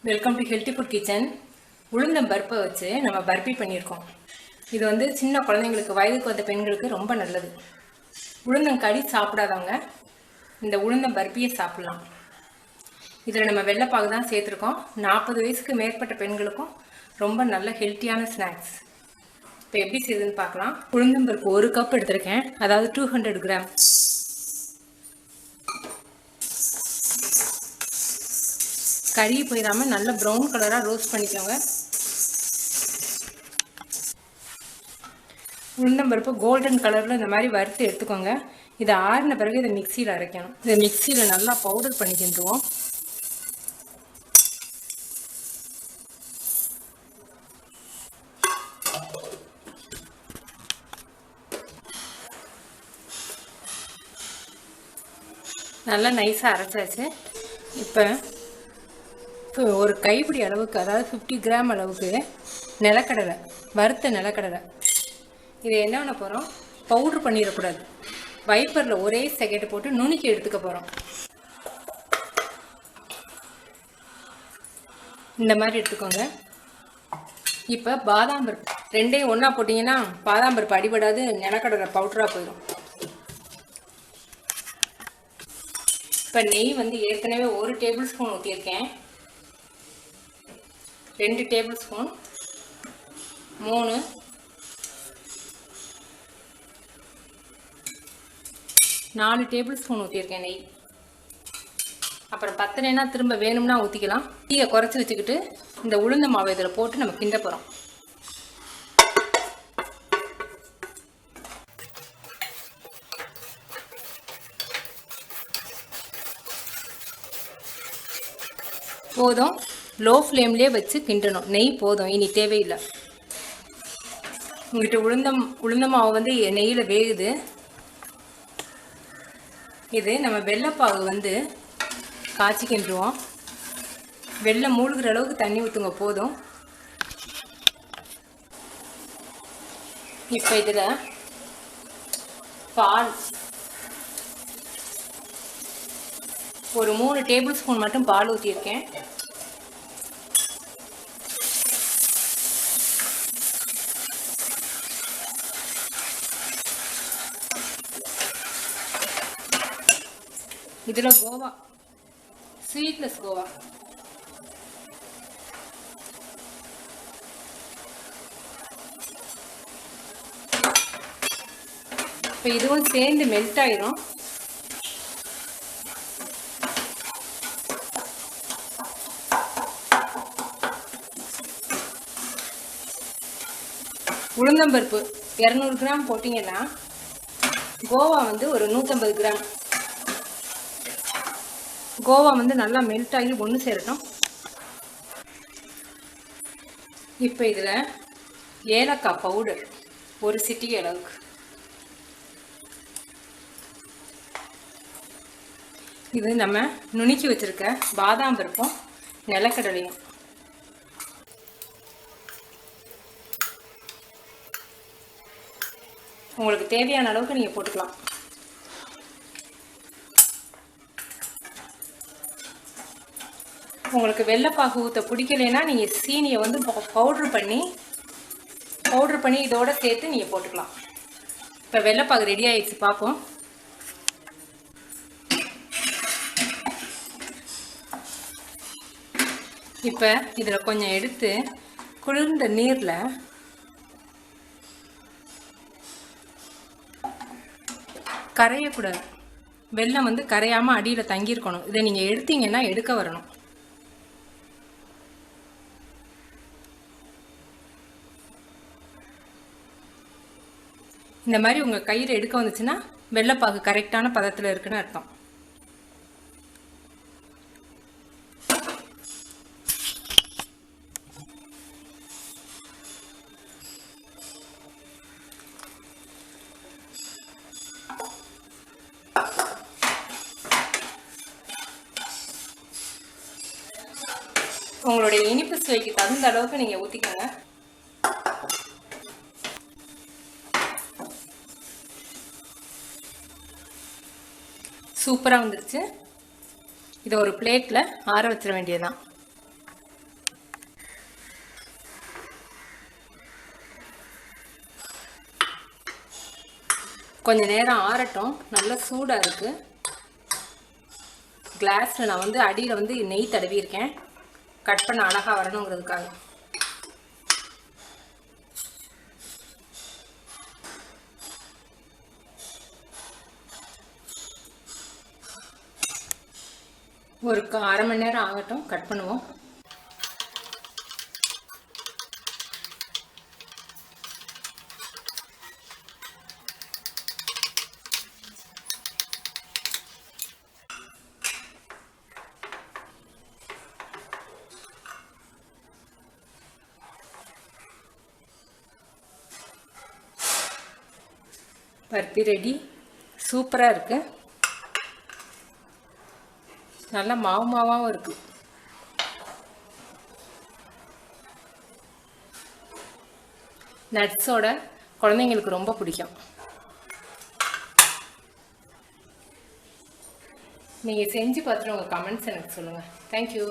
Welcome to healthy food kitchen. உளுந்தம் பருப்பை வச்சு நம்ம பர்பி பண்ணியிருக்கோம். இது வந்து சின்ன குழந்தைங்களுக்கு, வயதுக்கு வந்த பெண்களுக்கு ரொம்ப நல்லது. உளுந்தங்கறி சாப்பிடாதவங்க இந்த உளுந்தம் பர்பியை சாப்பிடலாம். இதில் நம்ம வெள்ளைப்பாகு தான் சேர்த்துருக்கோம். 40 வயசுக்கு மேற்பட்ட பெண்களுக்கும் ரொம்ப நல்ல ஹெல்த்தியான ஸ்நாக்ஸ். இப்போ எப்படி செய்யுதுன்னு பார்க்கலாம். உளுந்தம் பருப்பு 1 கப் எடுத்திருக்கேன், அதாவது 200 கிராம். கறி போயிடாமல் நல்ல ப்ரௌன் கலராக ரோஸ்ட் பண்ணிக்கோங்க. உளுந்தம்பருப்பு கோல்டன் கலரில் இந்த மாதிரி வறுத்து எடுத்துக்கோங்க. இதை ஆறின பிறகு இதை மிக்சியில் அரைக்கணும். இதை மிக்சியில் நல்லா பவுடர் பண்ணிக்கிட்டுருவோம். நல்லா நைஸாக அரைச்சாச்சு. இப்போ ஒரு கைப்பிடி அளவுக்கு, அதாவது 50 கிராம் அளவுக்கு நிலக்கடலை, வறுத்த நிலக்கடலை. இதை என்ன பண்ண போகிறோம், பவுட்ரு பண்ணிடக்கூடாது. வைப்பரில் ஒரே செகண்ட் போட்டு நுணுக்கி எடுத்துக்க போகிறோம். இந்த மாதிரி எடுத்துக்கோங்க. இப்போ பாதாம் பருப்பு ரெண்டையும் ஒன்றா போட்டிங்கன்னா பாதாம் பருப்பு அடிபடாது, நிலக்கடலை பவுடராக போயிடும். இப்போ நெய் வந்து ஏற்கனவே 1 டேபிள் ஸ்பூன் ஊற்றியிருக்கேன். 2 டேபிள் ஸ்பூன், 3, 4 டேபிள் ஸ்பூன் ஊற்றியிருக்கேன் நெய். அப்புறம் பத்தலைன்னா திரும்ப வேணும்னா ஊற்றிக்கலாம். தீயை குறைச்சி வச்சுக்கிட்டு இந்த உளுந்த மாவு இதில் போட்டு நம்ம கிண்ட போகிறோம். போதும், லோ ஃப்ளேம்லேயே வச்சு கிண்டணும். நெய் போதும், இனி தேவையில்லை. உங்கள்கிட்ட உளுந்த மாவு வந்து நெய்யில் வேகுது. இது நம்ம வெள்ளைப்பாகு வந்து காய்ச்சி கிண்டுருவோம். வெள்ளை மூழ்கிற அளவுக்கு தண்ணி ஊற்றுங்க, போதும். இப்போ இதில் பால் ஒரு 3 டேபிள் ஸ்பூன் மட்டும் பால் ஊற்றியிருக்கேன். இதில் கோவா, ஸ்வீட்லெஸ் கோவா. இப்போ இதுவும் சேர்ந்து மெல்ட் ஆயிரும். உளுந்தம்பருப்பு 200 கிராம் போட்டிங்கன்னா கோவா வந்து ஒரு 150 கிராம். கோவா வந்து நல்லா மெல்ட் ஆகி ஒன்று சேரட்டும். இப்போ இதில் ஏலக்காய் பவுடர் 1 சிட்டிகை அளவுக்கு. இது நம்ம நுணுக்கி வச்சுருக்க பாதாம் பருப்பும் நிலக்கடலையும். உங்களுக்கு தேவையான அளவுக்கு நீங்கள் போட்டுக்கலாம். உங்களுக்கு வெள்ளைப்பாகு ஊற்ற பிடிக்கலைன்னா நீங்கள் சீனியை வந்து பவுட்ரு பண்ணி இதோட சேர்த்து நீங்கள் போட்டுக்கலாம். இப்போ வெள்ளைப்பாகு ரெடி ஆகிடுச்சு, பார்ப்போம். இப்போ இதில் கொஞ்சம் எடுத்து குளிர்ந்த நீரில் கரையக்கூடாது. வெல்லம் வந்து கரையாமல் அடியில் தங்கியிருக்கணும். இதை நீங்கள் எடுத்தீங்கன்னா எடுக்க வரணும். இந்த மாதிரி உங்கள் கையில் எடுக்க வந்துச்சுன்னா வெள்ளைப்பாகு கரெக்டான பதத்தில் இருக்குன்னு அர்த்தம். உங்களுடைய இனிப்பு சுவைக்கு தகுந்த அளவுக்கு நீங்கள் ஊற்றிக்கோங்க. சூப்பராக வந்துருச்சு. இதை ஒரு பிளேட்டில் ஆற வச்சிட வேண்டியதுதான். கொஞ்சம் நேரம் ஆறட்டும். நல்லா சூடாக இருக்குது. கிளாஸில் நான் வந்து அடியில் வந்து நெய் தடவியிருக்கேன், கட் பண்ண அழகாக வரணுங்கிறதுக்காக. ஒரு அரை மணி நேரம் ஆகட்டும், கட் பண்ணுவோம். பருப்பி ரெடி. சூப்பராக இருக்குது. நல்லா மாவு மாவாகவும் இருக்குது. நட்ஸோட குழந்தைங்களுக்கு ரொம்ப பிடிக்கும். நீங்கள் செஞ்சு பார்த்துட்டு உங்கள் கமெண்ட்ஸ் எனக்கு சொல்லுங்கள். தேங்க்யூ.